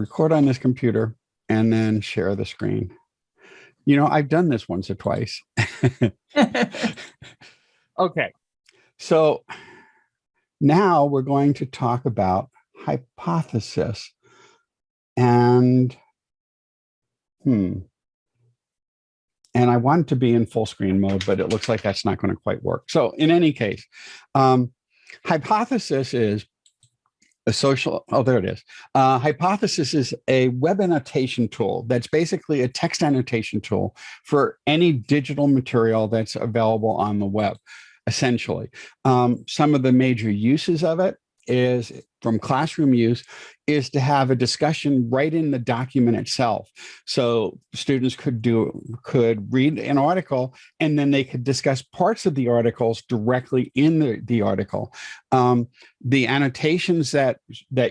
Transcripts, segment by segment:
record on this computer, and then share the screen. You know, I've done this once or twice. Okay, so now we're going to talk about hypothesis. And I want to be in full screen mode, but it looks like that's not going to quite work. So in any case, hypothesis is a social, oh, there it is. Hypothesis is a web annotation tool that's basically a text annotation tool for any digital material that's available on the web, essentially. Some of the major uses of it is from classroom use is to have a discussion right in the document itself. So students could read an article and then they could discuss parts of the articles directly in the article. The annotations that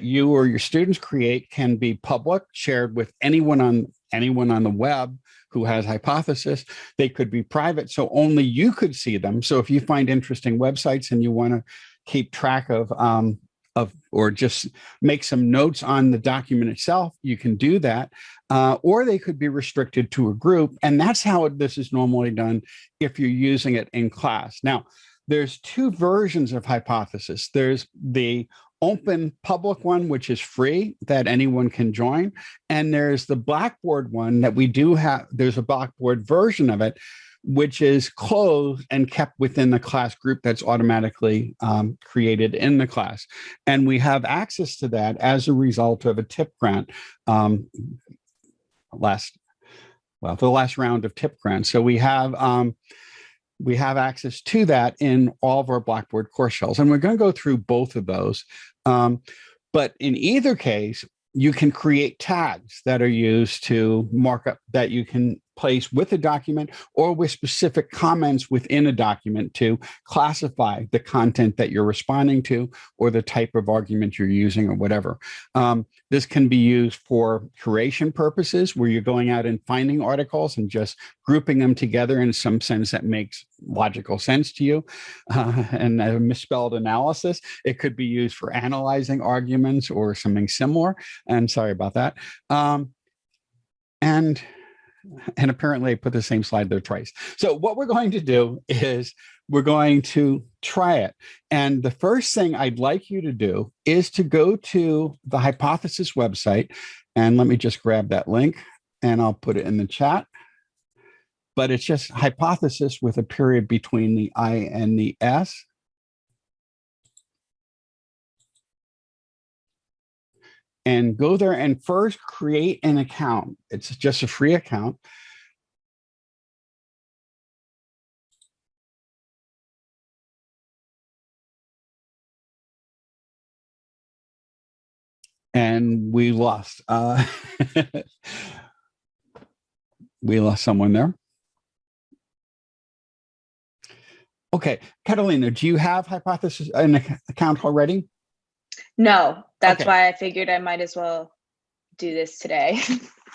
you or your students create can be public, shared with anyone on the web who has hypothesis. They could be private, so only you could see them. So if you find interesting websites and you want to keep track of or just make some notes on the document itself, you can do that. Or they could be restricted to a group. And that's how this is normally done if you're using it in class. Now, there's two versions of hypothesis. There's the open public one, which is free, that anyone can join. And there's the Blackboard one that we do have. There's a Blackboard version of it, which is closed and kept within the class group that's automatically created in the class. And we have access to that as a result of a TIP grant, the last round of TIP grants. So we have access to that in all of our Blackboard course shells. And we're going to go through both of those. But in either case, you can create tags that are used to mark up that you can place with a document or with specific comments within a document to classify the content that you're responding to or the type of argument you're using or whatever. This can be used for curation purposes where you're going out and finding articles and just grouping them together in some sense that makes logical sense to you. And a misspelled analysis, it could be used for analyzing arguments or something similar. And sorry about that. And apparently I put the same slide there twice. So what we're going to do is we're going to try it. And the first thing I'd like you to do is to go to the hypothesis website. And let me just grab that link and I'll put it in the chat. But it's just hypothesis with a period between the I and the S. And go there and first create an account. It's just a free account. And we lost. We lost someone there. Okay, Catalina, do you have hypothesis an account already? No, that's why I figured I might as well do this today.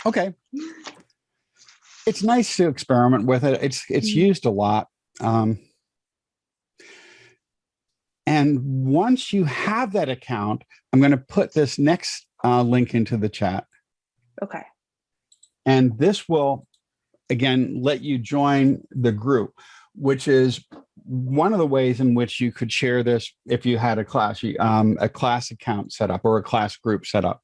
Okay. It's nice to experiment with it. It's used a lot. And once you have that account, I'm going to put this next link into the chat. Okay. And this will, again, let you join the group, which is one of the ways in which you could share this if you had a class account set up or a class group set up.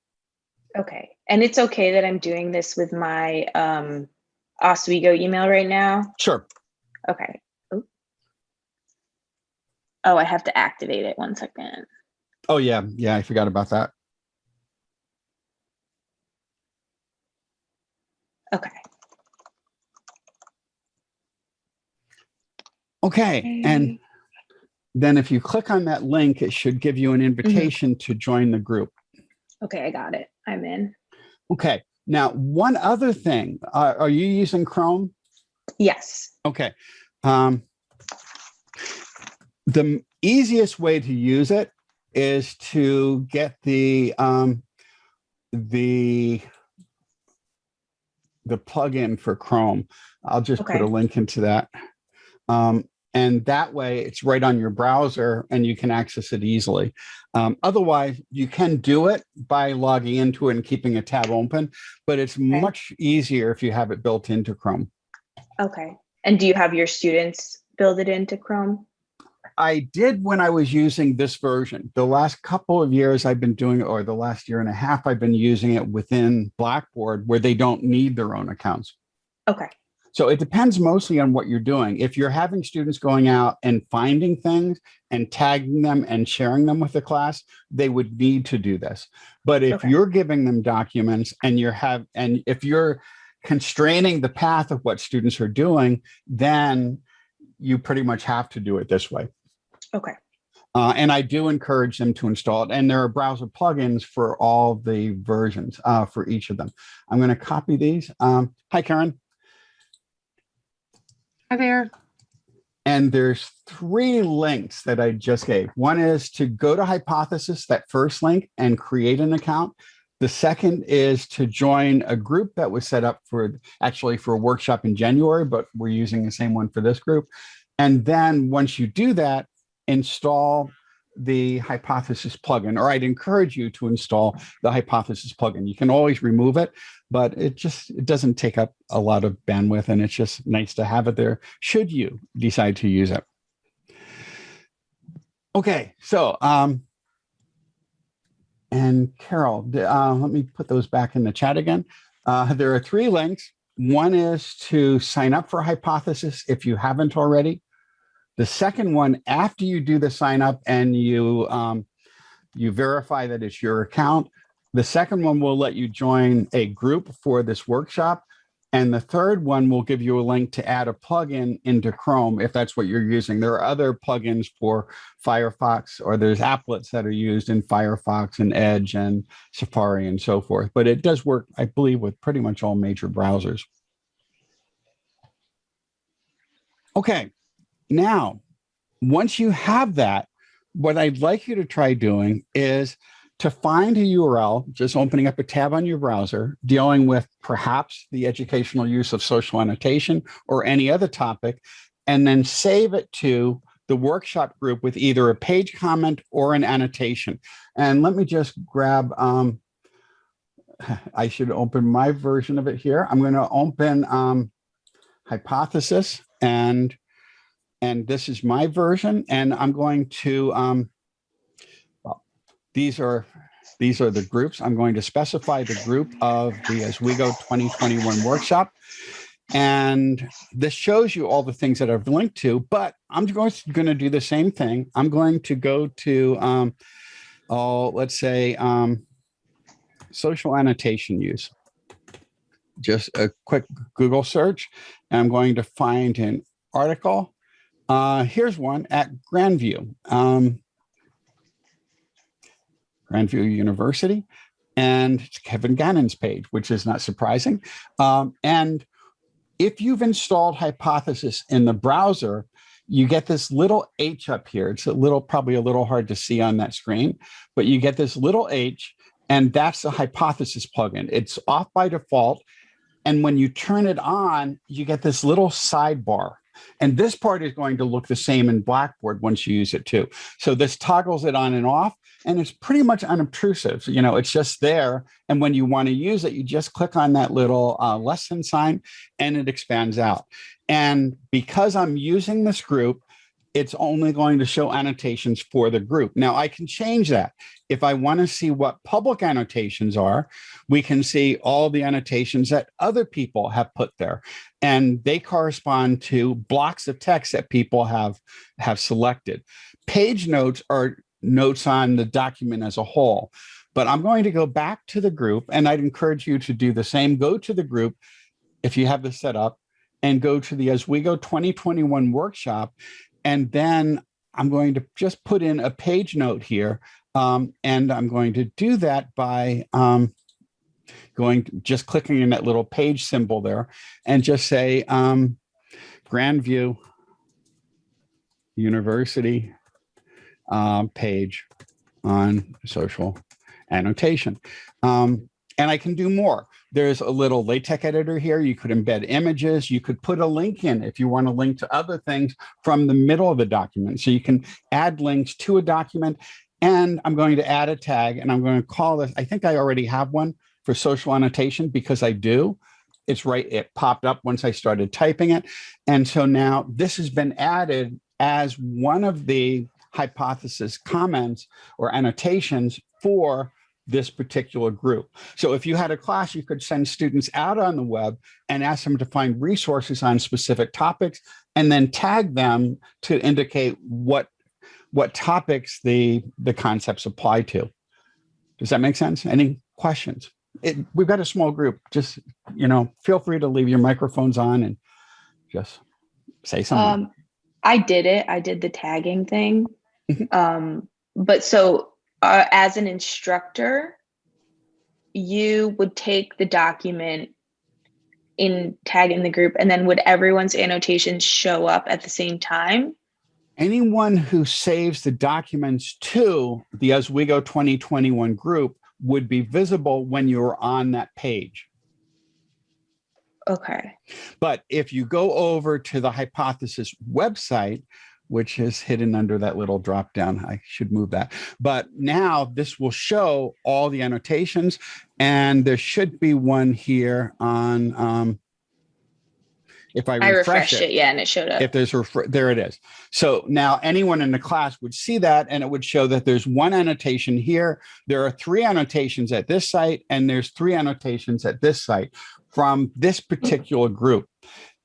Okay. And it's okay that I'm doing this with my Oswego email right now? Sure. Okay. Oh, I have to activate it. 1 second. Oh, yeah. Yeah, I forgot about that. Okay. Okay. And then if you click on that link, it should give you an invitation to join the group. Okay, I got it. I'm in. Okay. Now, one other thing. Are you using Chrome? Yes. Okay. The easiest way to use it is to get the plugin for Chrome. I'll just put a link into that. And that way it's right on your browser and you can access it easily. Otherwise, you can do it by logging into it and keeping a tab open, but it's much easier if you have it built into Chrome. Okay. And do you have your students build it into Chrome? I did when I was using this version. The last couple of years I've been doing, or the last year and a half, I've been using it within Blackboard where they don't need their own accounts. Okay. So it depends mostly on what you're doing. If you're having students going out and finding things and tagging them and sharing them with the class, they would need to do this. But if you're giving them documents and if you're constraining the path of what students are doing, then you pretty much have to do it this way. Okay. And I do encourage them to install it. And there are browser plugins for all the versions for each of them. I'm going to copy these. Hi, Karen. Hi there. And there's 3 links that I just gave. One is to go to Hypothesis, that first link, and create an account. The second is to join a group that was set up for a workshop in January, but we're using the same one for this group. And then once you do that, install the Hypothesis plugin, or I'd encourage you to install the Hypothesis plugin. You can always remove it, but it doesn't take up a lot of bandwidth, and it's just nice to have it there should you decide to use it. Okay, so and Carol, let me put those back in the chat again. There are 3 links. One is to sign up for Hypothesis if you haven't already. The second one, after you do the sign up and you verify that it's your account, the second one will let you join a group for this workshop. And the third one will give you a link to add a plugin into Chrome if that's what you're using. There are other plugins for Firefox, or there's applets that are used in Firefox and Edge and Safari and so forth. But it does work, I believe, with pretty much all major browsers. Okay. Now, once you have that, what I'd like you to try doing is to find a URL, just opening up a tab on your browser, dealing with perhaps the educational use of social annotation or any other topic, and then save it to the workshop group with either a page comment or an annotation. And let me just grab, I should open my version of it here. I'm going to open Hypothesis, and this is my version, and I'm going to, well, these are the groups. I'm going to specify the group of the As We Go 2021 workshop. And this shows you all the things that I've linked to, but I'm going to do the same thing. I'm going to go to, let's say, social annotation use. Just a quick Google search, and I'm going to find an article. Here's one at Grandview, Grandview University, and it's Kevin Gannon's page, which is not surprising. And if you've installed Hypothesis in the browser, you get this little H up here. It's probably a little hard to see on that screen, but you get this little H, and that's the Hypothesis plugin. It's off by default. And when you turn it on, you get this little sidebar. And this part is going to look the same in Blackboard once you use it too. So this toggles it on and off, and it's pretty much unobtrusive. You know, it's just there. And when you want to use it, you just click on that little lesson sign, and it expands out. And because I'm using this group, it's only going to show annotations for the group. Now I can change that. If I want to see what public annotations are, we can see all the annotations that other people have put there. And they correspond to blocks of text that people have selected. Page notes are notes on the document as a whole. But I'm going to go back to the group, and I'd encourage you to do the same. Go to the group if you have this set up, and go to the As We Go 2021 workshop. And then I'm going to just put in a page note here. And I'm going to do that by just clicking in that little page symbol there, and just say Grandview University page on social annotation. And I can do more. There's a little LaTeX editor here. You could embed images. You could put a link in if you want to link to other things from the middle of the document. So you can add links to a document. And I'm going to add a tag, and I'm going to call this, I think I already have one for social annotation because I do. It's right, it popped up once I started typing it. And so now this has been added as one of the hypothesis comments or annotations for this particular group. So if you had a class, you could send students out on the web and ask them to find resources on specific topics and then tag them to indicate what topics the concepts apply to. Does that make sense? Any questions? We've got a small group. Just, feel free to leave your microphones on and just say something. I did it. I did the tagging thing. But so as an instructor, you would take the document in tagging the group, and then would everyone's annotations show up at the same time? Anyone who saves the documents to the Oswego 2021 group would be visible when you're on that page. Okay. But if you go over to the hypothesis website, which is hidden under that little drop down, I should move that. But now this will show all the annotations, and there should be one here on, if I refresh it, yeah, and it showed up. If there's there it is. So now anyone in the class would see that, and it would show that there's one annotation here. There are 3 annotations at this site, and there's 3 annotations at this site from this particular group.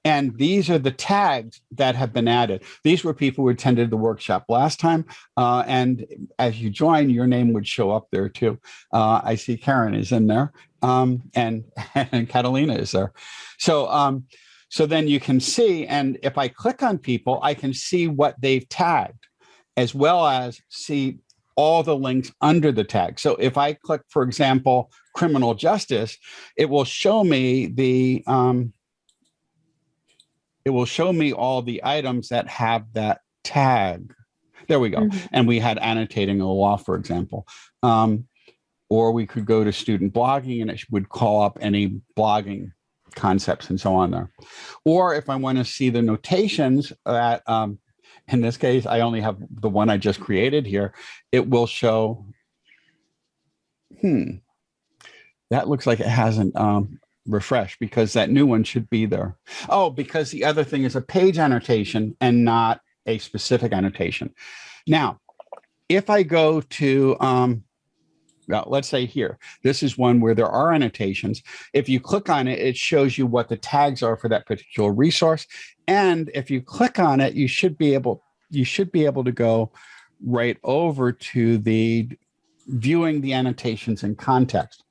And these are the tags that have been added. These were people who attended the workshop last time. And as you join, your name would show up there too. I see Karen is in there, and Catalina is there. So then you can see, and if I click on people, I can see what they've tagged, as well as see all the links under the tag. So if I click, for example, criminal justice, it will show me all the items that have that tag. There we go. Mm-hmm. And we had annotating a law, for example. Or we could go to student blogging, and it would call up any blogging concepts and so on there. Or if I want to see the notations that, in this case, I only have the one I just created here, it will show, that looks like it hasn't refreshed, because that new one should be there. Oh, because the other thing is a page annotation and not a specific annotation. Now, if I go to, let's say here, this is one where there are annotations. If you click on it, it shows you what the tags are for that particular resource. And if you click on it, you should be able to go right over to the viewing the annotations in context,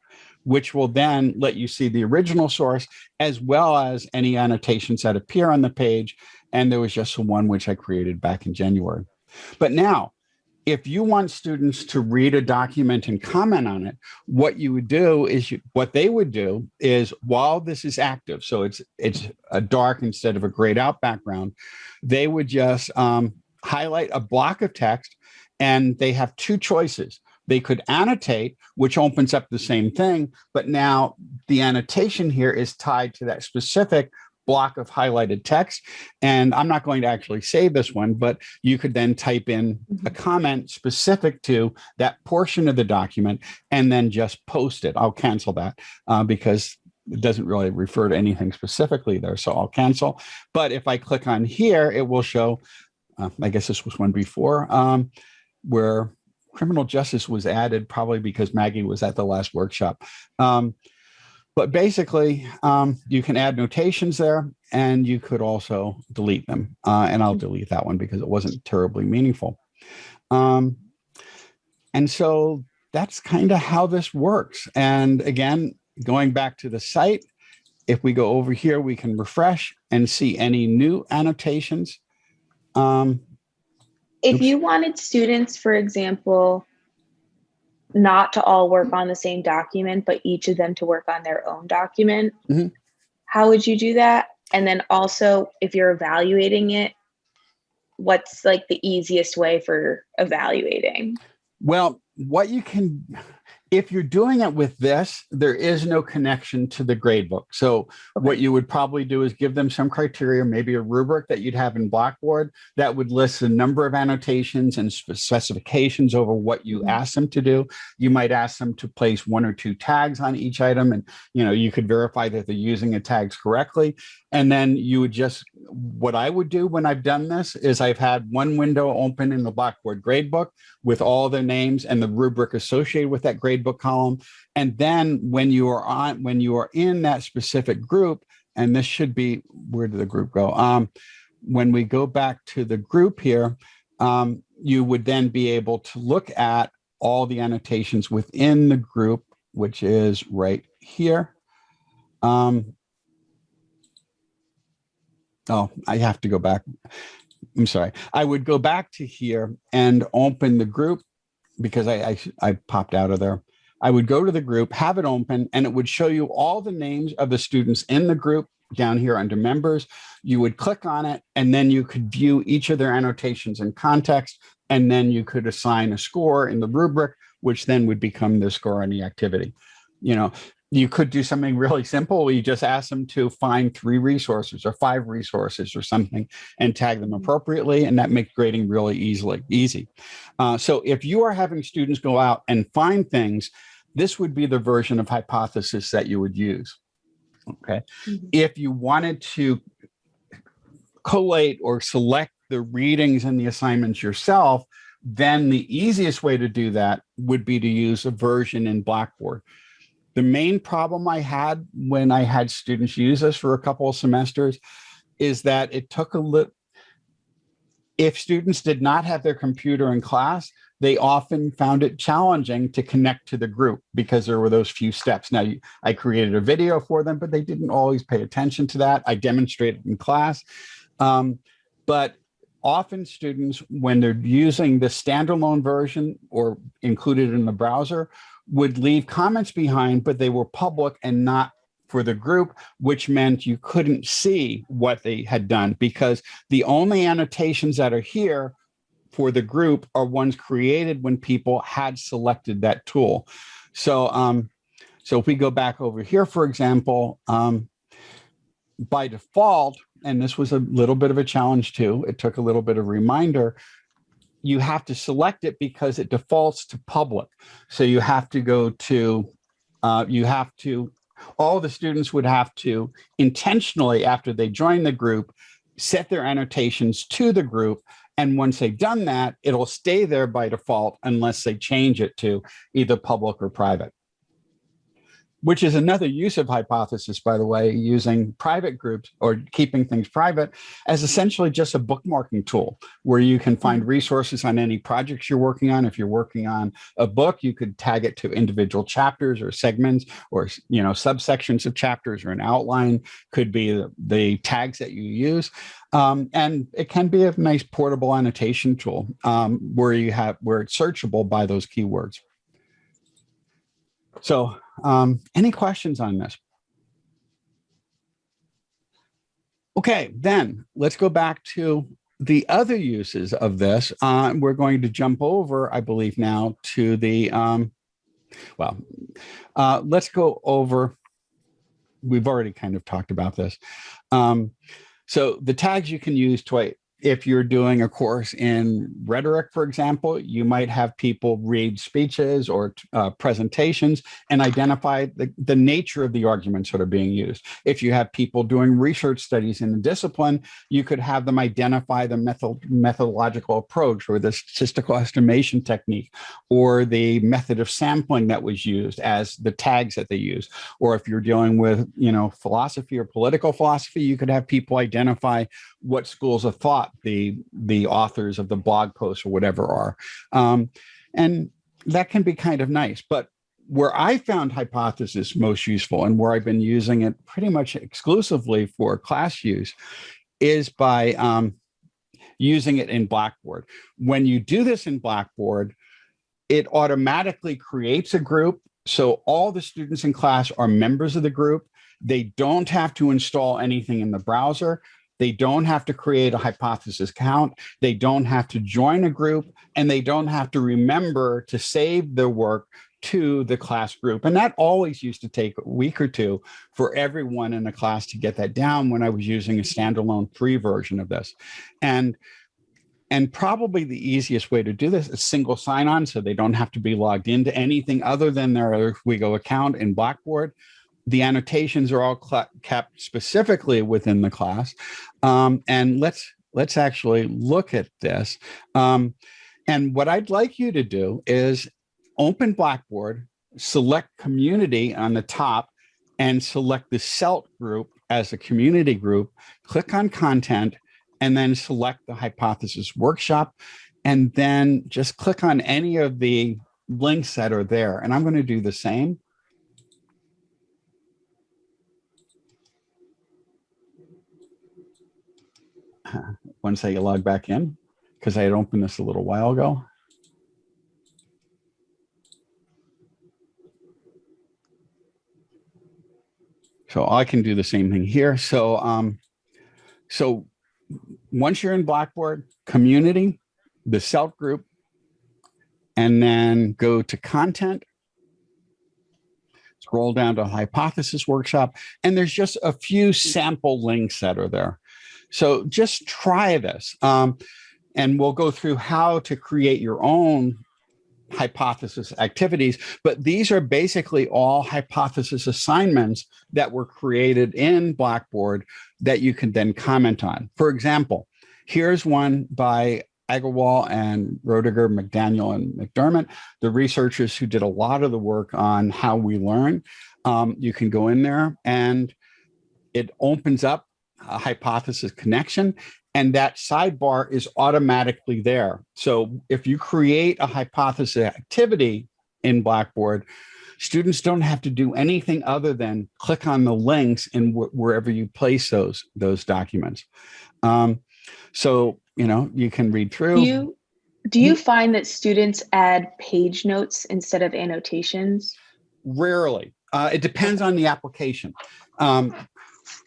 which will then let you see the original source as well as any annotations that appear on the page. And there was just one which I created back in January. But now, if you want students to read a document and comment on it, what you would do is they would do is, while this is active, so it's a dark instead of a grayed out background, they would just highlight a block of text, and they have 2 choices. They could annotate, which opens up the same thing, but now the annotation here is tied to that specific block of highlighted text. And I'm not going to actually save this one, but you could then type in a comment specific to that portion of the document and then just post it. I'll cancel that because it doesn't really refer to anything specifically there. So I'll cancel. But if I click on here, it will show, I guess this was one before, where criminal justice was added, probably because Maggie was at the last workshop. But basically, you can add notations there, and you could also delete them. And I'll delete that one because it wasn't terribly meaningful. And so that's kind of how this works. And again, going back to the site, if we go over here, we can refresh and see any new annotations. If you wanted students, for example, not to all work on the same document, but each of them to work on their own document, how would you do that? And then also, if you're evaluating it, what's like the easiest way for evaluating? Well, what you can, If you're doing it with this, there is no connection to the gradebook. So what you would probably do is give them some criteria, maybe a rubric that you'd have in Blackboard that would list the number of annotations and specifications over what you ask them to do. You might ask them to place 1 or 2 tags on each item, and you could verify that they're using the tags correctly. And then you would just, what I would do when I've done this is I've had one window open in the Blackboard gradebook with all the names and the rubric associated with that gradebook column. And then when you are in that specific group, and this should be, where did the group go? When we go back to the group here, you would then be able to look at all the annotations within the group, which is right here. Oh, I have to go back. I'm sorry. I would go back to here and open the group because I popped out of there. I would go to the group, have it open, and it would show you all the names of the students in the group down here under members. You would click on it, and then you could view each of their annotations in context, and then you could assign a score in the rubric, which then would become the score on the activity. You could do something really simple. You just ask them to find 3 resources or 5 resources or something and tag them appropriately. And that makes grading really easy. So if you are having students go out and find things, this would be the version of hypothesis that you would use. Okay. If you wanted to collate or select the readings and the assignments yourself, then the easiest way to do that would be to use a version in Blackboard. The main problem I had when I had students use this for a couple of semesters is that it took a little, if students did not have their computer in class, they often found it challenging to connect to the group because there were those few steps. Now, I created a video for them, but they didn't always pay attention to that. I demonstrated in class. But often students, when they're using the standalone version or included in the browser, would leave comments behind, but they were public and not for the group, which meant you couldn't see what they had done because the only annotations that are here for the group are ones created when people had selected that tool. So, so if we go back over here, for example, by default, and this was a little bit of a challenge too, it took a little bit of reminder, you have to select it because it defaults to public. So you have to go to, all the students would have to intentionally, after they join the group, set their annotations to the group. And once they've done that, it'll stay there by default unless they change it to either public or private. Which is another use of hypothesis, by the way, using private groups or keeping things private as essentially just a bookmarking tool where you can find resources on any projects you're working on. If you're working on a book, you could tag it to individual chapters or segments or subsections of chapters, or an outline could be the tags that you use. And it can be a nice portable annotation tool where it's searchable by those keywords. So any questions on this? Okay, then let's go back to the other uses of this. We're going to jump over, I believe, now to the, let's go over, we've already kind of talked about this. So the tags you can use if you're doing a course in rhetoric, for example, you might have people read speeches or presentations and identify the nature of the arguments that are being used. If you have people doing research studies in a discipline, you could have them identify the methodological approach or the statistical estimation technique or the method of sampling that was used as the tags that they use. Or if you're dealing with, philosophy or political philosophy, you could have people identify what schools of thought the authors of the blog posts or whatever are. And that can be kind of nice. But where I found hypothesis most useful and where I've been using it pretty much exclusively for class use is by using it in Blackboard. When you do this in Blackboard, it automatically creates a group. So all the students in class are members of the group. They don't have to install anything in the browser. They don't have to create a hypothesis count. They don't have to join a group, and they don't have to remember to save their work to the class group. And that always used to take a week or two for everyone in the class to get that down when I was using a standalone free version of this. And probably the easiest way to do this is single sign-on, so they don't have to be logged into anything other than their WeGo account in Blackboard. The annotations are all kept specifically within the class. And let's actually look at this. And what I'd like you to do is open Blackboard, select community on the top, and select the CELT group as a community group, click on content, and then select the hypothesis workshop, and then just click on any of the links that are there. And I'm going to do the same. Once I log back in, because I had opened this a little while ago. So I can do the same thing here. So, so once you're in Blackboard, community, the CELT group, and then go to content, scroll down to hypothesis workshop, and there's just a few sample links that are there. So just try this. And we'll go through how to create your own hypothesis activities, but these are basically all hypothesis assignments that were created in Blackboard that you can then comment on. For example, here's one by Agarwal and Roediger, McDaniel, and McDermott, the researchers who did a lot of the work on how we learn. You can go in there and it opens up a hypothesis connection, and that sidebar is automatically there. So if you create a hypothesis activity in Blackboard, students don't have to do anything other than click on the links and wherever you place those documents. So, you know, you can read through. Do you find that students add page notes instead of annotations? Rarely. It depends on the application.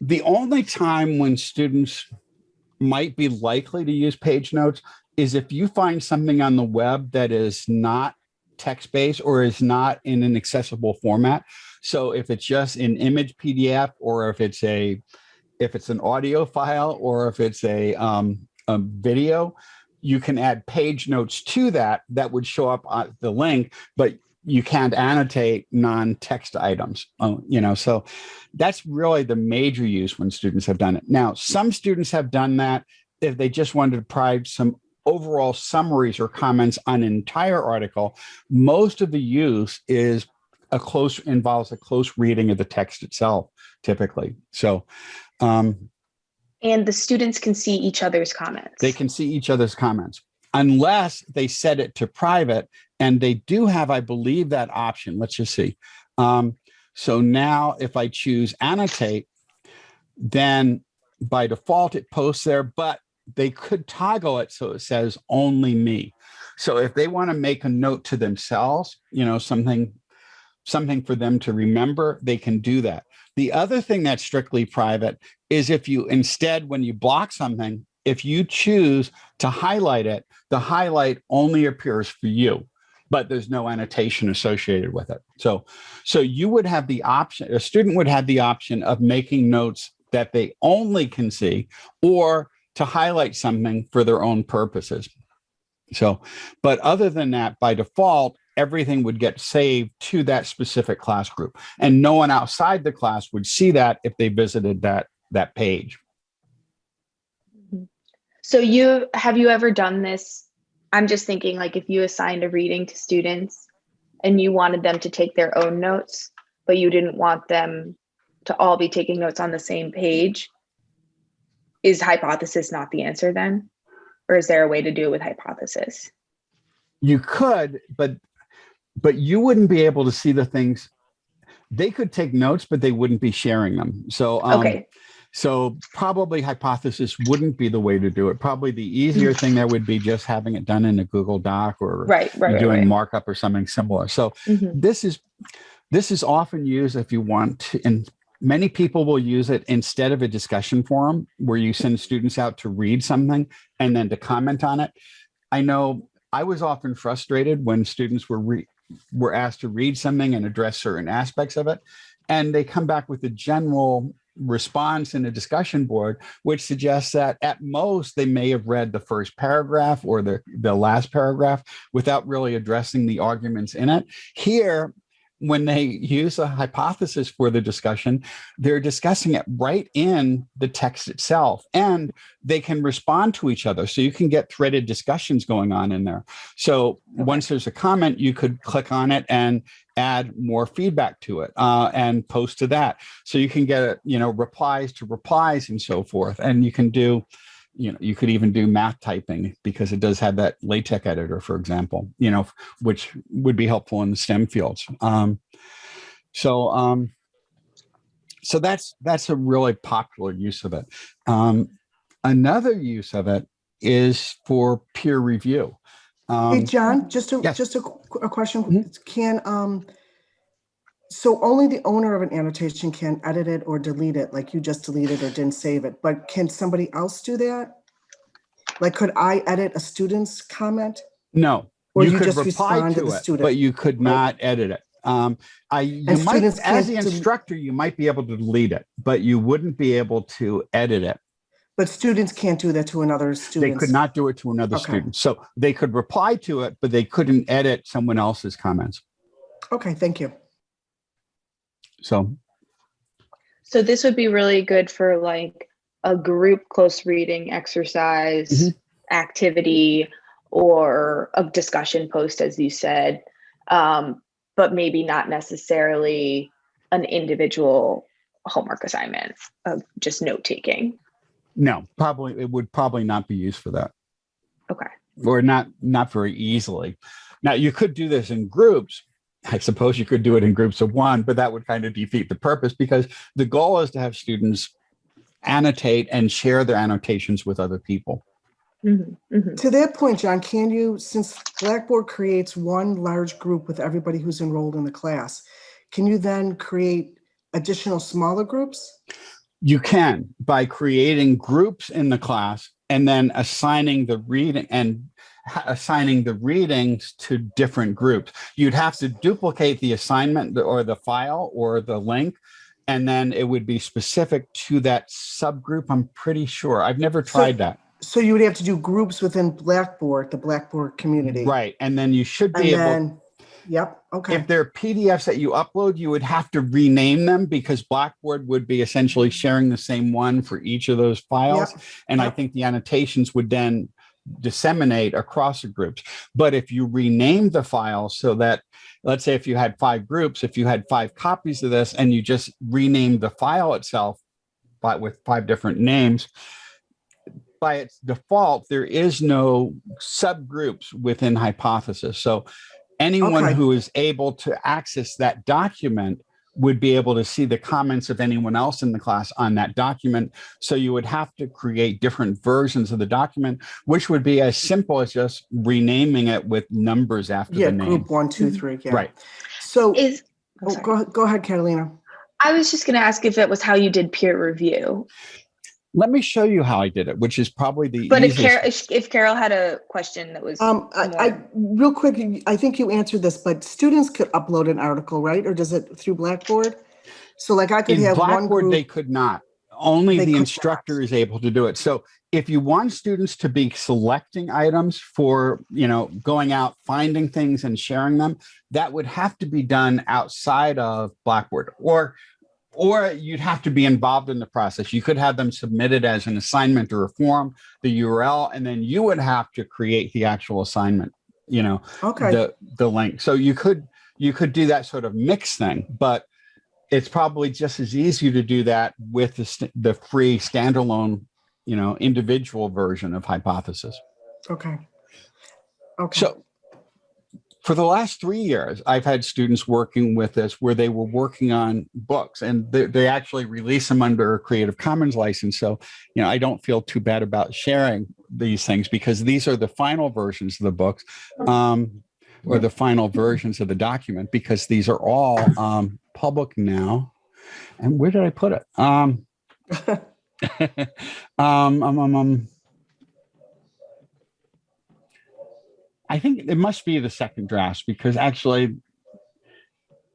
The only time when students might be likely to use page notes is if you find something on the web that is not text-based or is not in an accessible format. So if it's just an image PDF, or if it's an audio file, or if it's a video, you can add page notes to that would show up on the link, but you can't annotate non-text items, you know, so that's really the major use when students have done it. Now, some students have done that if they just wanted to provide some overall summaries or comments on an entire article. Most of the use involves a close reading of the text itself, typically. So, and the students can see each other's comments. They can see each other's comments, unless they set it to private. And they do have, I believe, that option. Let's just see. So now if I choose annotate, then by default, it posts there, but they could toggle it so it says only me. So if they want to make a note to themselves, you know, something for them to remember, they can do that. The other thing that's strictly private is if you instead, when you block something, if you choose to highlight it, the highlight only appears for you, but there's no annotation associated with it. So you would have the option, a student would have the option of making notes that they only can see, or to highlight something for their own purposes. So, but other than that, by default, everything would get saved to that specific class group, and no one outside the class would see that if they visited that page. So have you ever done this? I'm just thinking, like, if you assigned a reading to students and you wanted them to take their own notes, but you didn't want them to all be taking notes on the same page, is hypothesis not the answer then? Or is there a way to do it with hypothesis? You could, but you wouldn't be able to see the things. They could take notes, but they wouldn't be sharing them. So, okay. So probably hypothesis wouldn't be the way to do it. Probably the easier thing there would be just having it done in a Google Doc, or doing markup or something similar. So this is often used if you want to, and many people will use it instead of a discussion forum where you send students out to read something and then to comment on it. I know I was often frustrated when students were were asked to read something and address certain aspects of it. And they come back with a general response in a discussion board, which suggests that at most they may have read the first paragraph or the last paragraph without really addressing the arguments in it. Here, when they use a hypothesis for the discussion, they're discussing it right in the text itself, and they can respond to each other. So you can get threaded discussions going on in there. So once there's a comment, you could click on it and add more feedback to it and post to that. So you can get, replies to replies and so forth. And you can do, you could even do math typing because it does have that LaTeX editor, for example, which would be helpful in the STEM fields. So that's a really popular use of it. Another use of it is for peer review. Hey, John, just a question. Mm-hmm. So only the owner of an annotation can edit it or delete it, like you just deleted or didn't save it, but can somebody else do that? Like, could I edit a student's comment? No, or you you could just reply respond to the it, student, but you could not edit it. You might, as the instructor, you might be able to delete it, but you wouldn't be able to edit it. But students can't do that to another student. They could not do it to another student. So they could reply to it, but they couldn't edit someone else's comments. Okay, thank you. So this would be really good for like a group close reading exercise, activity, or a discussion post, as you said, but maybe not necessarily an individual homework assignment of just note taking. No, it would probably not be used for that. Okay. Or not very easily. Now you could do this in groups. I suppose you could do it in groups of one, but that would kind of defeat the purpose because the goal is to have students annotate and share their annotations with other people. To that point, John, can you, since Blackboard creates one large group with everybody who's enrolled in the class, can you then create additional smaller groups? You can, by creating groups in the class and then assigning the readings to different groups. You'd have to duplicate the assignment or the file or the link, and then it would be specific to that subgroup. I'm pretty sure. I've never tried that. So you would have to do groups within Blackboard, the Blackboard community. Right. And then you should be able. Yep. Okay. If they're PDFs that you upload, you would have to rename them because Blackboard would be essentially sharing the same one for each of those files. Yep. And I think the annotations would then disseminate across the groups. But if you rename the file so that, let's say if you had 5 groups, if you had 5 copies of this and you just renamed the file itself with 5 different names, by its default, there is no subgroups within Hypothesis. So anyone who is able to access that document would be able to see the comments of anyone else in the class on that document. So you would have to create different versions of the document, which would be as simple as just renaming it with numbers after the name. Group 1, 2, 3. Yeah. Right. So go ahead, Catalina. I was just going to ask if it was how you did peer review. Let me show you how I did it, which is probably the easiest. If Carol had a question that was real quick, I think you answered this, but students could upload an article, right? Or does it through Blackboard? So like I could have Blackboard, one group. They could not. Only the instructor is able to do it. So if you want students to be selecting items for, going out, finding things and sharing them, that would have to be done outside of Blackboard, or you'd have to be involved in the process. You could have them submitted as an assignment or a form, the URL, and then you would have to create the actual assignment, the link. So you could do that sort of mix thing, but it's probably just as easy to do that with the free standalone, individual version of Hypothesis. Okay. So for the last 3 years, I've had students working with this where they were working on books, and they actually release them under a Creative Commons license. So, I don't feel too bad about sharing these things because these are the final versions of the books or the final versions of the document, because these are all public now. And where did I put it? I think it must be the second draft because actually,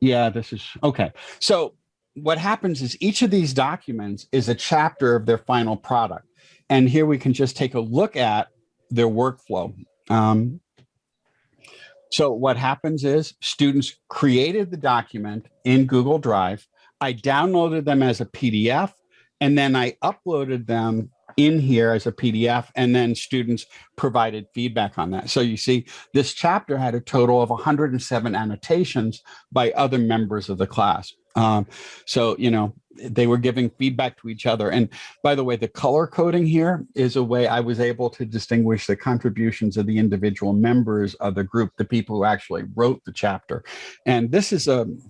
yeah, this is okay. So what happens is each of these documents is a chapter of their final product. And here we can just take a look at their workflow. So what happens is students created the document in Google Drive. I downloaded them as a PDF, and then I uploaded them in here as a PDF, and then students provided feedback on that. So you see, this chapter had a total of 107 annotations by other members of the class. So, you know, they were giving feedback to each other. And by the way, the color coding here is a way I was able to distinguish the contributions of the individual members of the group, the people who actually wrote the chapter. And this isn't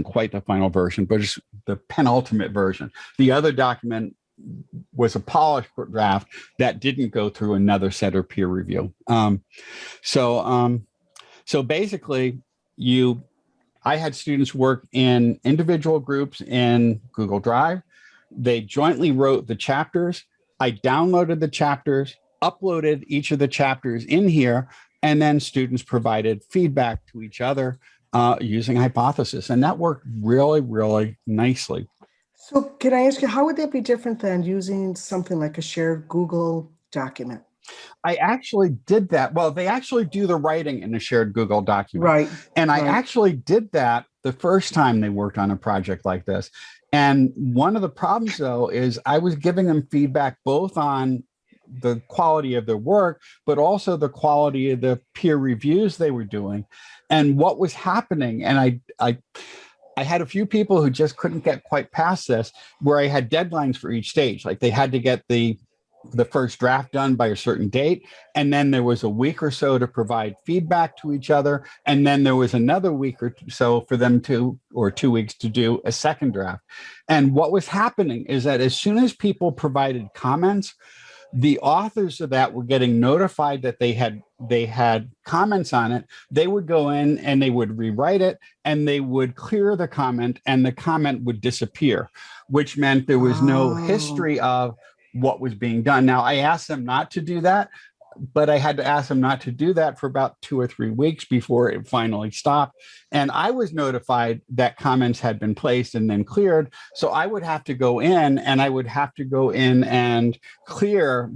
quite the final version, but it's the penultimate version. The other document was a polished draft that didn't go through another set or peer review. So basically, I had students work in individual groups in Google Drive. They jointly wrote the chapters. I downloaded the chapters, uploaded each of the chapters in here, and then students provided feedback to each other using hypothesis. And that worked really, really nicely. So can I ask you, how would that be different than using something like a shared Google document? I actually did that. Well, they actually do the writing in a shared Google document. Right. And I right. actually did that the first time they worked on a project like this. And one of the problems, though, is I was giving them feedback both on the quality of their work, but also the quality of the peer reviews they were doing and what was happening. And I had a few people who just couldn't get quite past this, where I had deadlines for each stage. Like they had to get the first draft done by a certain date. And then there was a week or so to provide feedback to each other. And then there was another week or so for them or 2 weeks to do a second draft. And what was happening is that as soon as people provided comments, the authors of that were getting notified that they had comments on it. They would go in and they would rewrite it and they would clear the comment and the comment would disappear, which meant there was no history of what was being done. Now, I asked them not to do that, but I had to ask them not to do that for about 2 or 3 weeks before it finally stopped. And I was notified that comments had been placed and then cleared. So I would have to go in and clear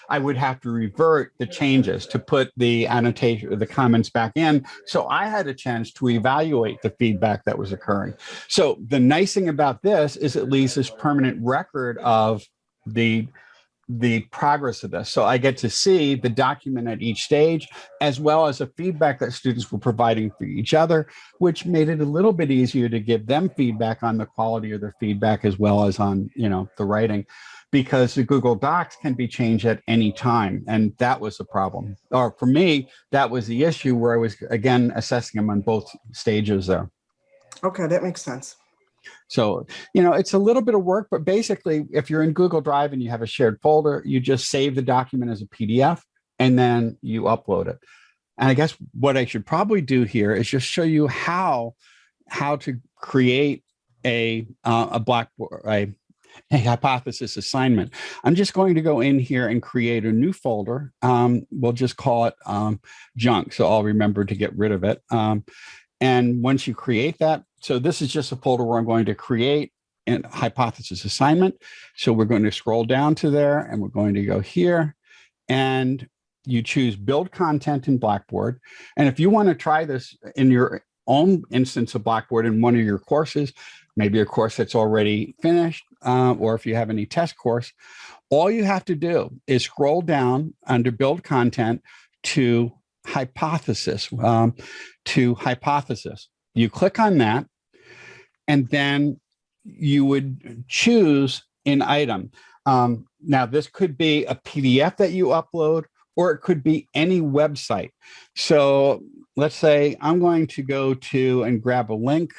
I would have to revert the changes to put the annotation or the comments back in. So I had a chance to evaluate the feedback that was occurring. So the nice thing about this is it leaves this permanent record of the progress of this. So I get to see the document at each stage, as well as the feedback that students were providing for each other, which made it a little bit easier to give them feedback on the quality of their feedback, as well as on, the writing, because the Google Docs can be changed at any time. And that was the problem. Or for me, that was the issue where I was, again, assessing them on both stages there. Okay, that makes sense. So, it's a little bit of work, but basically, if you're in Google Drive and you have a shared folder, you just save the document as a PDF and then you upload it. And I guess what I should probably do here is just show you how to create a Blackboard, a hypothesis assignment. I'm just going to go in here and create a new folder. We'll just call it junk. So I'll remember to get rid of it. And once you create that, so this is just a folder where I'm going to create a hypothesis assignment. So we're going to scroll down to there and we're going to go here and you choose build content in Blackboard. And if you want to try this in your own instance of Blackboard in one of your courses, maybe a course that's already finished, or if you have any test course, all you have to do is scroll down under build content to hypothesis, You click on that, and then you would choose an item. Now, this could be a PDF that you upload, or it could be any website. So let's say I'm going to go to and grab a link.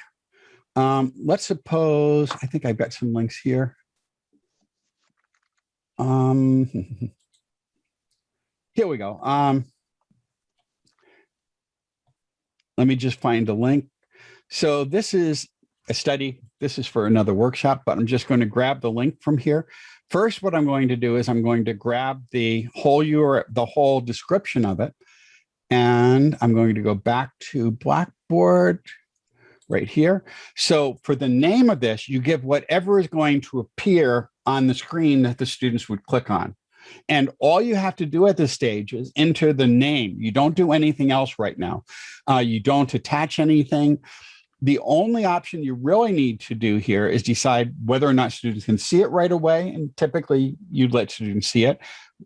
Let's suppose, I think I've got some links here. Here we go. Let me just find a link. So this is a study. This is for another workshop, but I'm just going to grab the link from here. First, what I'm going to do is I'm going to grab the whole URL, the whole description of it, and I'm going to go back to Blackboard right here. So for the name of this, you give whatever is going to appear on the screen that the students would click on. And all you have to do at this stage is enter the name. You don't do anything else right now. You don't attach anything. The only option you really need to do here is decide whether or not students can see it right away. And typically you'd let students see it,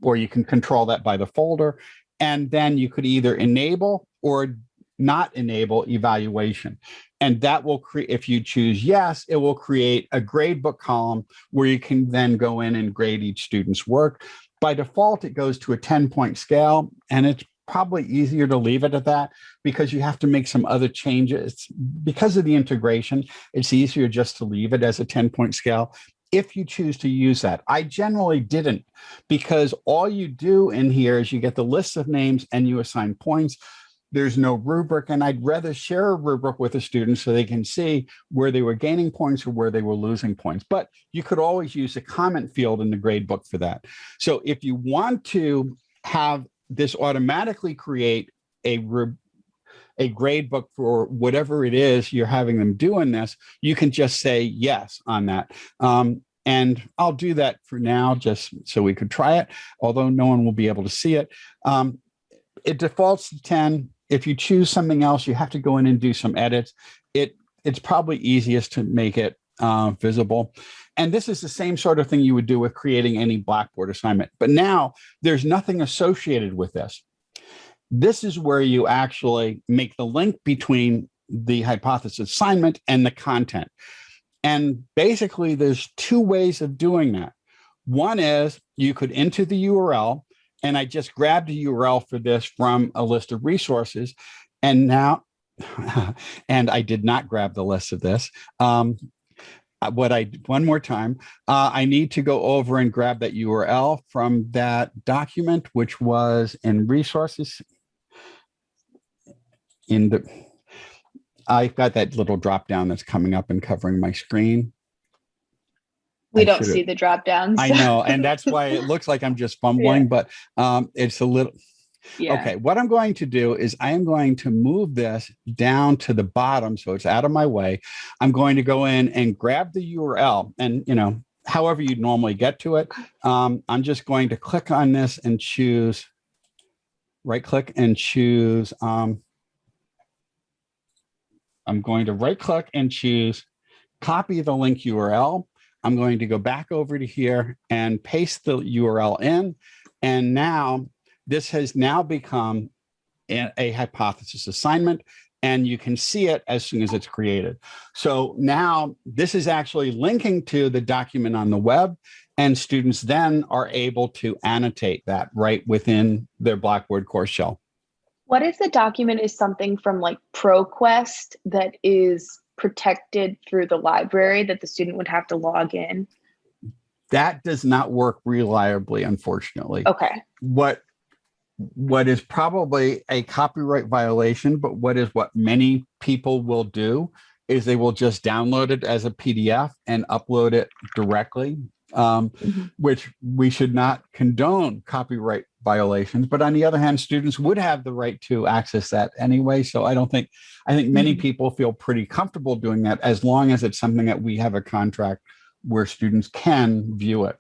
or you can control that by the folder. And then you could either enable or not enable evaluation. And that will create, if you choose yes, it will create a gradebook column where you can then go in and grade each student's work. By default, it goes to a 10-point scale, and it's probably easier to leave it at that because you have to make some other changes. Because of the integration, it's easier just to leave it as a 10-point scale if you choose to use that. I generally didn't, because all you do in here is you get the list of names and you assign points. There's no rubric, and I'd rather share a rubric with the students so they can see where they were gaining points or where they were losing points. But you could always use a comment field in the grade book for that. So if you want to have this automatically create a grade book for whatever it is you're having them do in this, you can just say yes on that. And I'll do that for now just so we could try it, although no one will be able to see it. It defaults to 10. If you choose something else, you have to go in and do some edits. It's probably easiest to make it visible. And this is the same sort of thing you would do with creating any Blackboard assignment. But now there's nothing associated with this. This is where you actually make the link between the hypothesis assignment and the content. And basically, there's two ways of doing that. One is you could enter the URL, and I just grabbed a URL for this from a list of resources. And now, and I did not grab the list of this. One more time, I need to go over and grab that URL from that document, which was in resources. I've got that little drop down that's coming up and covering my screen. We don't see the drop downs. I know, and that's why it looks like I'm just fumbling, but it's a little. Yeah. Okay, what I'm going to do is I am going to move this down to the bottom so it's out of my way. I'm going to go in and grab the URL, and however you'd normally get to it. I'm just going to click on this and choose, right click and choose. I'm going to right click and choose copy the link URL. I'm going to go back over to here and paste the URL in. And now this has now become a hypothesis assignment, and you can see it as soon as it's created. So now this is actually linking to the document on the web, and students then are able to annotate that right within their Blackboard course shell. What if the document is something from like ProQuest that is protected through the library that the student would have to log in? That does not work reliably, unfortunately. Okay. What is probably a copyright violation, but what many people will do is they will just download it as a PDF and upload it directly, which we should not condone copyright violations. But on the other hand, students would have the right to access that anyway. So I think many people feel pretty comfortable doing that as long as it's something that we have a contract where students can view it.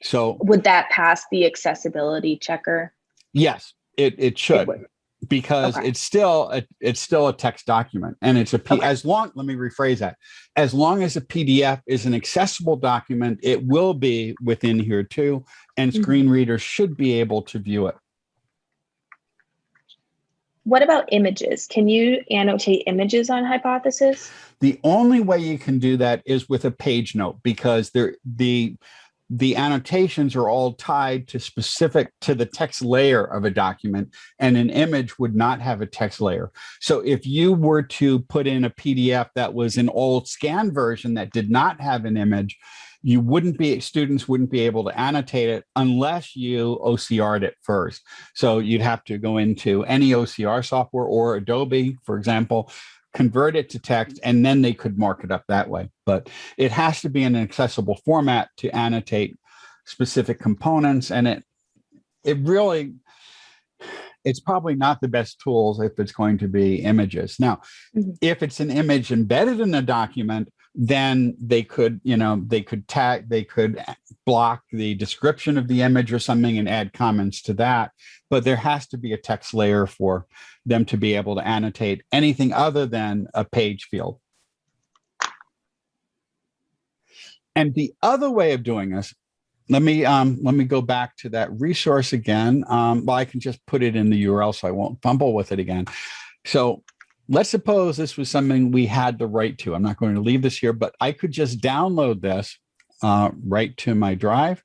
So would that pass the accessibility checker? Yes, it should, because it's still a text document, and it's let me rephrase that. As long as a PDF is an accessible document, it will be within here too, and screen readers should be able to view it. What about images? Can you annotate images on Hypothesis? The only way you can do that is with a page note, because the annotations are all tied to the text layer of a document, and an image would not have a text layer. So if you were to put in a PDF that was an old scanned version that did not have an image, students wouldn't be able to annotate it unless you OCR'd it first. So you'd have to go into any OCR software or Adobe, for example, convert it to text, and then they could mark it up that way. But it has to be in an accessible format to annotate specific components, and it's probably not the best tools if it's going to be images. Now, if it's an image embedded in a document, then they could block the description of the image or something and add comments to that. But there has to be a text layer for them to be able to annotate anything other than a page field. And the other way of doing this, let me go back to that resource again. Well, I can just put it in the URL so I won't fumble with it again. So let's suppose this was something we had the right to. I'm not going to leave this here, but I could just download this right to my drive.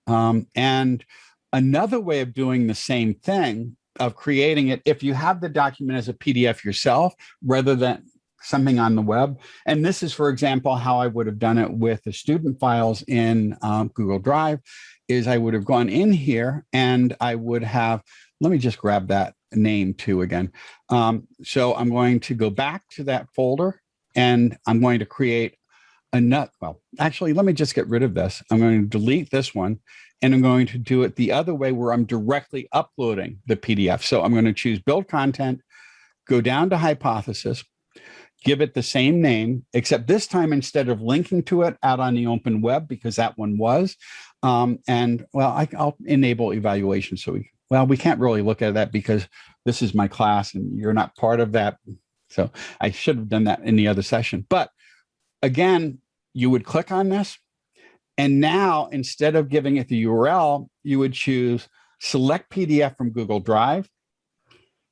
And another way of doing the same thing, of creating it, if you have the document as a PDF yourself, rather than something on the web. And this is, for example, how I would have done it with the student files in Google Drive, is I would have gone in here and I would have, let me just grab that name too again. So I'm going to go back to that folder and I'm going to create well, actually, let me just get rid of this. I'm going to delete this one and I'm going to do it the other way where I'm directly uploading the PDF. So I'm going to choose build content, go down to hypothesis, give it the same name, except this time, instead of linking to it out on the open web, because that one was, and well, I'll enable evaluation. So we can't really look at that because this is my class and you're not part of that. So I should have done that in the other session. But again, you would click on this. And now, instead of giving it the URL, you would choose select PDF from Google Drive.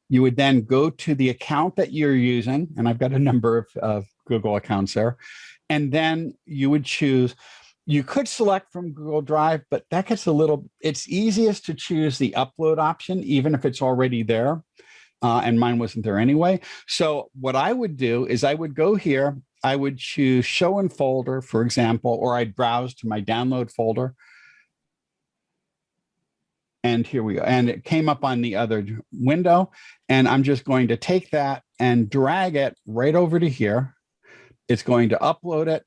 You would then go to the account that you're using, and I've got a number of Google accounts there, and then you would choose, you could select from Google Drive, but that gets it's easiest to choose the upload option, even if it's already there, and mine wasn't there anyway. So what I would do is I would go here, I would choose show in folder, for example, or I'd browse to my download folder. And here we go. And it came up on the other window. And I'm just going to take that and drag it right over to here. It's going to upload it.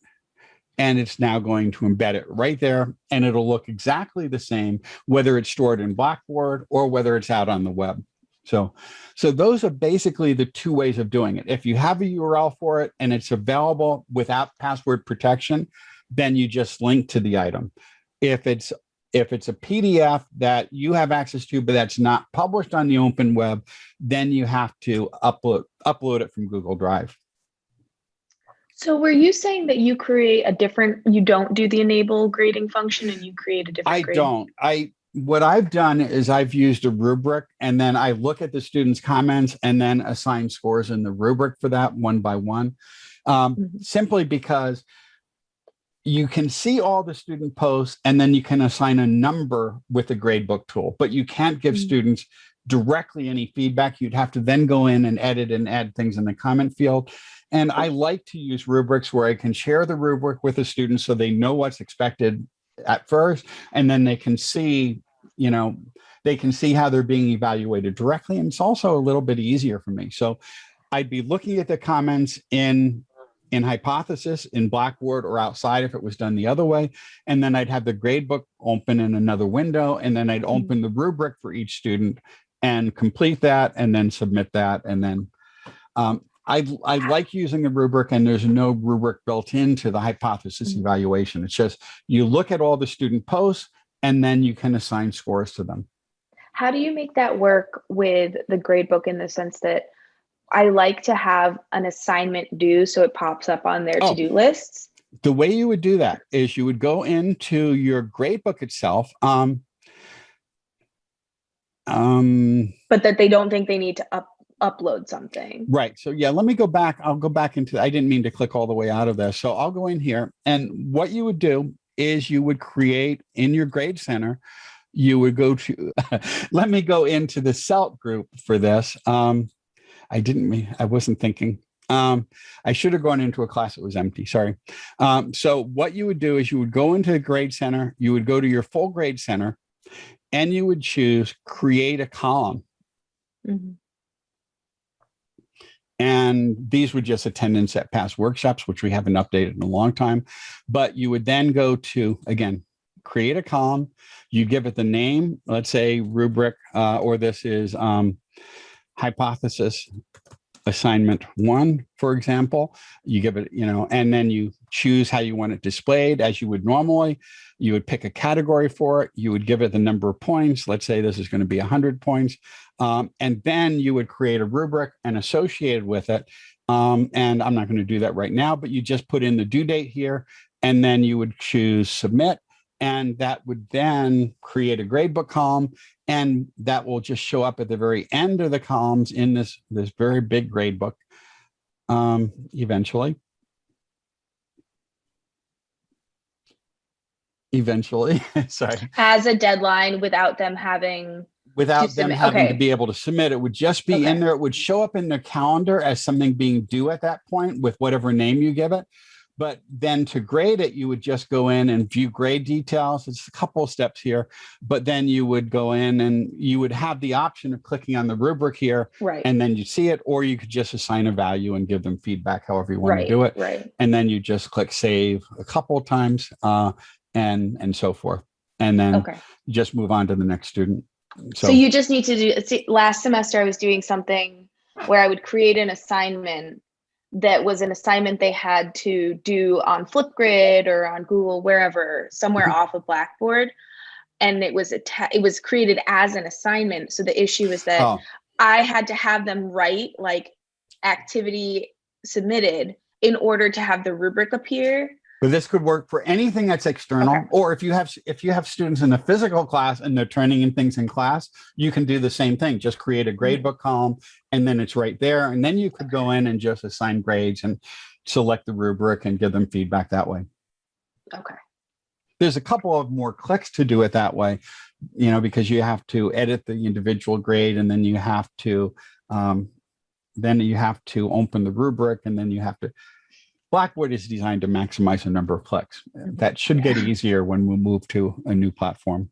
And it's now going to embed it right there. And it'll look exactly the same, whether it's stored in Blackboard or whether it's out on the web. So those are basically the two ways of doing it. If you have a URL for it and it's available without password protection, then you just link to the item. If it's a PDF that you have access to, but that's not published on the open web, then you have to upload it from Google Drive. So were you saying that you you don't do the enable grading function and you create a different grade? I don't. What I've done is I've used a rubric, and then I look at the students' comments and then assign scores in the rubric for that one by one, simply because you can see all the student posts and then you can assign a number with the gradebook tool, but you can't give students directly any feedback. You'd have to then go in and edit and add things in the comment field. And I like to use rubrics where I can share the rubric with the students so they know what's expected at first, and then they can see, how they're being evaluated directly. And it's also a little bit easier for me. So I'd be looking at the comments in Hypothesis, in Blackboard, or outside if it was done the other way. And then I'd have the gradebook open in another window, and then I'd open the rubric for each student and complete that and then submit that. And then I like using the rubric, and there's no rubric built into the Hypothesis evaluation. It's just you look at all the student posts and then you can assign scores to them. How do you make that work with the gradebook, in the sense that I like to have an assignment due so it pops up on their to-do lists? The way you would do that is you would go into your gradebook itself. But that they don't think they need to upload something. Right. So yeah, let me go back. I'll go back into, I didn't mean to click all the way out of this. So I'll go in here, and what you would do is you would create in your grade center, you would go to, let me go into the CELT group for this. I wasn't thinking. I should have gone into a class that was empty. Sorry. So what you would do is you would go into the grade center, you would go to your full grade center, and you would choose create a column. And these were just attendance at past workshops, which we haven't updated in a long time. But you would then go to, again, create a column, you give it the name, let's say rubric, or this is hypothesis assignment 1, for example. You give it, and then you choose how you want it displayed as you would normally. You would pick a category for it. You would give it the number of points. Let's say this is going to be 100 points. And then you would create a rubric and associated with it. And I'm not going to do that right now, but you just put in the due date here, and then you would choose submit. And that would then create a gradebook column, and that will just show up at the very end of the columns in this very big gradebook eventually. Sorry. As a deadline without them having to be able to submit. It would just be in there. It would show up in their calendar as something being due at that point with whatever name you give it. But then to grade it, you would just go in and view grade details. It's a couple of steps here, but then you would go in and you would have the option of clicking on the rubric here, right, and then you see it, or you could just assign a value and give them feedback however you want to do it. Right. And then you just click save a couple of times and so forth. And then just move on to the next student. So you just need to do, last semester I was doing something where I would create an assignment that was an assignment they had to do on Flipgrid or on Google, wherever, somewhere off of Blackboard. And it was created as an assignment. So the issue is that I had to have them write like activity submitted in order to have the rubric appear. But this could work for anything that's external, or if you have students in a physical class and they're turning in things in class, you can do the same thing. Just create a gradebook column, and then it's right there. And then you could go in and just assign grades and select the rubric and give them feedback that way. Okay. There's a couple of more clicks to do it that way, because you have to edit the individual grade, and then you have to open the rubric, and then you have to. Blackboard is designed to maximize the number of clicks. That should get easier when we move to a new platform.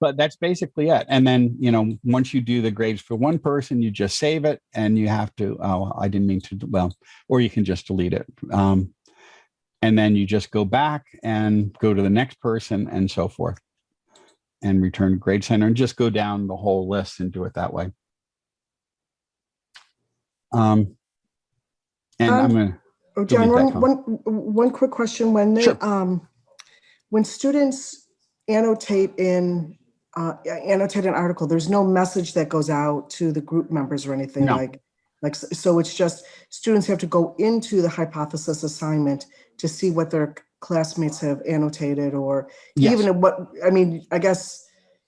But that's basically it. And then, once you do the grades for one person, you just save it, and you have to, I didn't mean to, or you can just delete it. And then you just go back and go to the next person and so forth, and return grade center, and just go down the whole list and do it that way. And I'm going to John, one quick question. When they when students annotate an article, there's no message that goes out to the group members or anything. So it's just students have to go into the hypothesis assignment to see what their classmates have annotated, or even what, I guess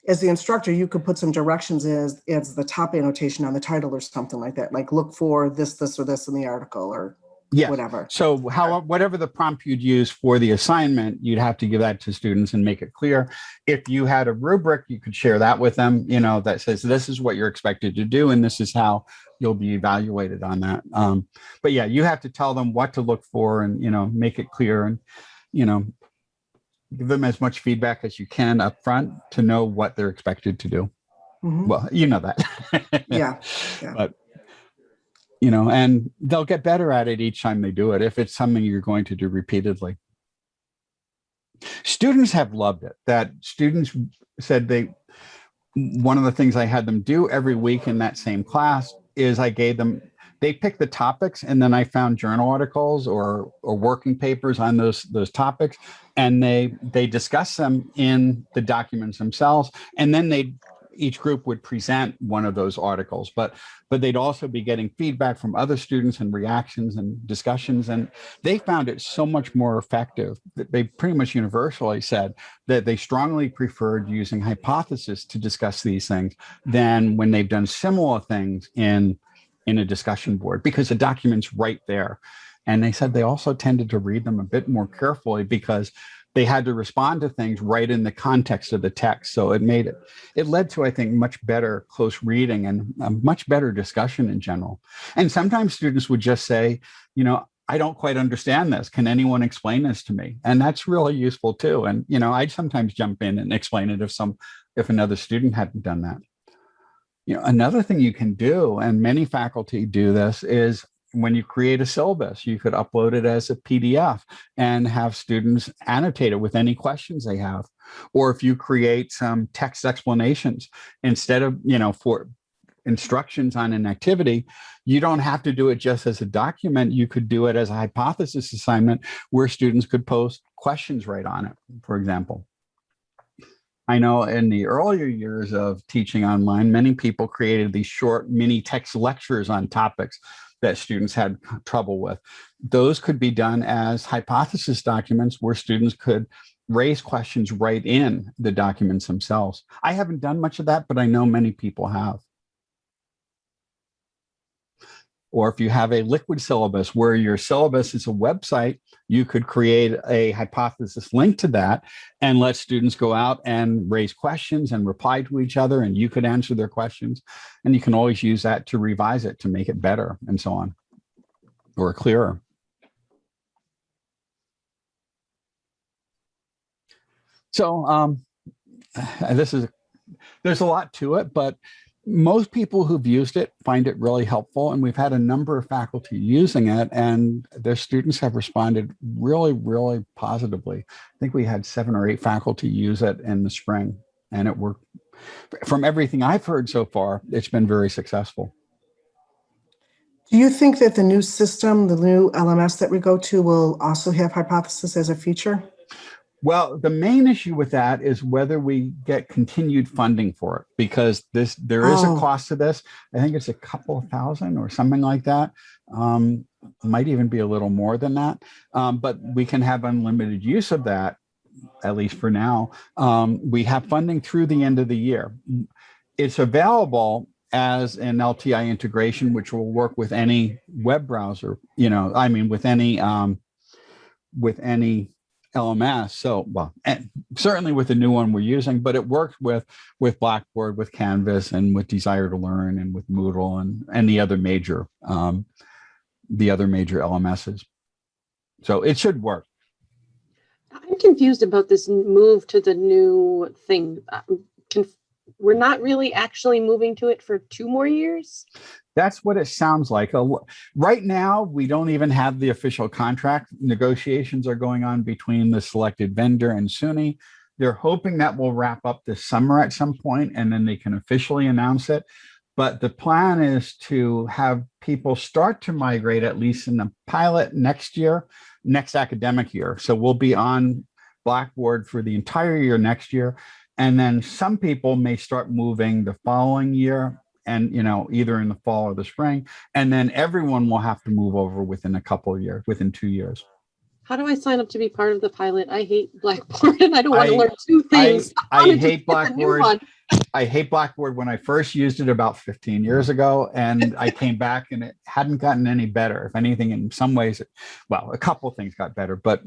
as the instructor, you could put some directions as the top annotation on the title or something like that, like look for this, or this in the article, or whatever. So whatever the prompt you'd use for the assignment, you'd have to give that to students and make it clear. If you had a rubric, you could share that with them, that says this is what you're expected to do, and this is how you'll be evaluated on that. But you have to tell them what to look for, and make it clear, and give them as much feedback as you can up front to know what they're expected to do. Well, that. Yeah. But, and they'll get better at it each time they do it if it's something you're going to do repeatedly. Students have loved it. That students said one of the things I had them do every week in that same class is they picked the topics, and then I found journal articles or working papers on those topics, and they discuss them in the documents themselves, and then each group would present one of those articles, but they'd also be getting feedback from other students and reactions and discussions, and they found it so much more effective that they pretty much universally said that they strongly preferred using hypothesis to discuss these things than when they've done similar things in a discussion board, because the document's right there. And they said they also tended to read them a bit more carefully because they had to respond to things right in the context of the text. So it led to, I think, much better close reading and a much better discussion in general. And sometimes students would just say, I don't quite understand this. Can anyone explain this to me? And that's really useful too. And, I'd sometimes jump in and explain it if another student hadn't done that. Another thing you can do, and many faculty do this, is when you create a syllabus, you could upload it as a PDF and have students annotate it with any questions they have. Or if you create some text explanations instead of, for instructions on an activity, you don't have to do it just as a document. You could do it as a hypothesis assignment where students could post questions right on it, for example. I know in the earlier years of teaching online, many people created these short mini text lectures on topics that students had trouble with. Those could be done as hypothesis documents where students could raise questions right in the documents themselves. I haven't done much of that, but I know many people have. Or if you have a liquid syllabus where your syllabus is a website, you could create a hypothesis link to that and let students go out and raise questions and reply to each other, and you could answer their questions. And you can always use that to revise it, to make it better and so on, or clearer. So there's a lot to it, but most people who've used it find it really helpful, and we've had a number of faculty using it, and their students have responded really, really positively. I think we had 7 or 8 faculty use it in the spring, and it worked. From everything I've heard so far, it's been very successful. Do you think that the new system, the new LMS that we go to, will also have hypothesis as a feature? Well, the main issue with that is whether we get continued funding for it, because there is a cost to this. I think it's a couple of thousand or something like that. Might even be a little more than that. But we can have unlimited use of that, at least for now. We have funding through the end of the year. It's available as an LTI integration, which will work with any web browser, with any LMS. So, well, and certainly with the new one we're using, but it works with Blackboard, with Canvas, and with Desire to Learn, and with Moodle, and the other major LMSs. So it should work. I'm confused about this move to the new thing. We're not really actually moving to it for 2 more years? That's what it sounds like. Right now, we don't even have the official contract. Negotiations are going on between the selected vendor and SUNY. They're hoping that will wrap up this summer at some point, and then they can officially announce it. But the plan is to have people start to migrate, at least in the pilot next academic year. So we'll be on Blackboard for the entire year next year. And then some people may start moving the following year, and either in the fall or the spring, and then everyone will have to move over within a couple of years, within 2 years. How do I sign up to be part of the pilot? I hate Blackboard, and I don't want to learn 2 things. I hate Blackboard. I hate Blackboard when I first used it about 15 years ago, and I came back and it hadn't gotten any better. If anything, in some ways, a couple of things got better, but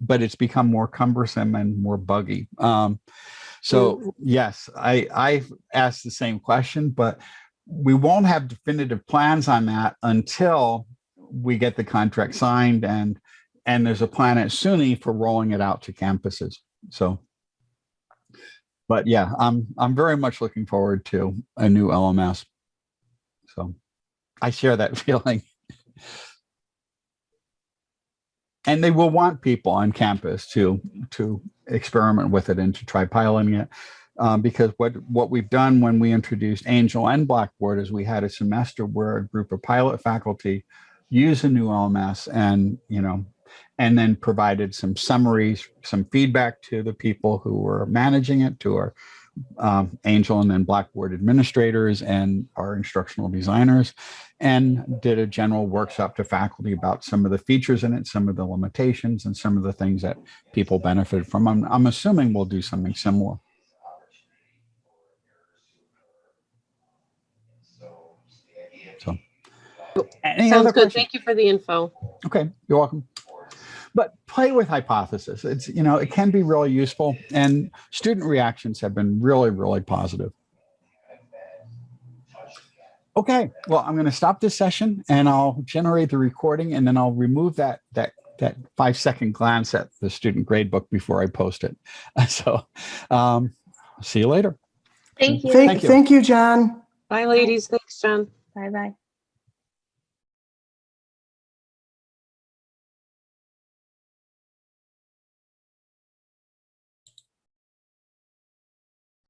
it's become more cumbersome and more buggy. So yes, I've asked the same question, but we won't have definitive plans on that until we get the contract signed, and there's a plan at SUNY for rolling it out to campuses. So, but yeah, I'm very much looking forward to a new LMS. So I share that feeling. And they will want people on campus to experiment with it and to try piloting it, because what we've done when we introduced Angel and Blackboard is we had a semester where a group of pilot faculty use a new LMS, and then provided some summaries, some feedback to the people who were managing it, to our Angel and then Blackboard administrators and our instructional designers, and did a general workshop to faculty about some of the features in it, some of the limitations, and some of the things that people benefited from. I'm assuming we'll do something similar. So, sounds good. Thank you for the info. Okay, you're welcome. But play with hypothesis. It's, it can be really useful, and student reactions have been really, really positive. Okay, well, I'm going to stop this session and I'll generate the recording, and then I'll remove that 5-second glance at the student gradebook before I post it. So see you later. Thank you. Thank you, John. Bye, ladies. Thanks, John. Bye-bye.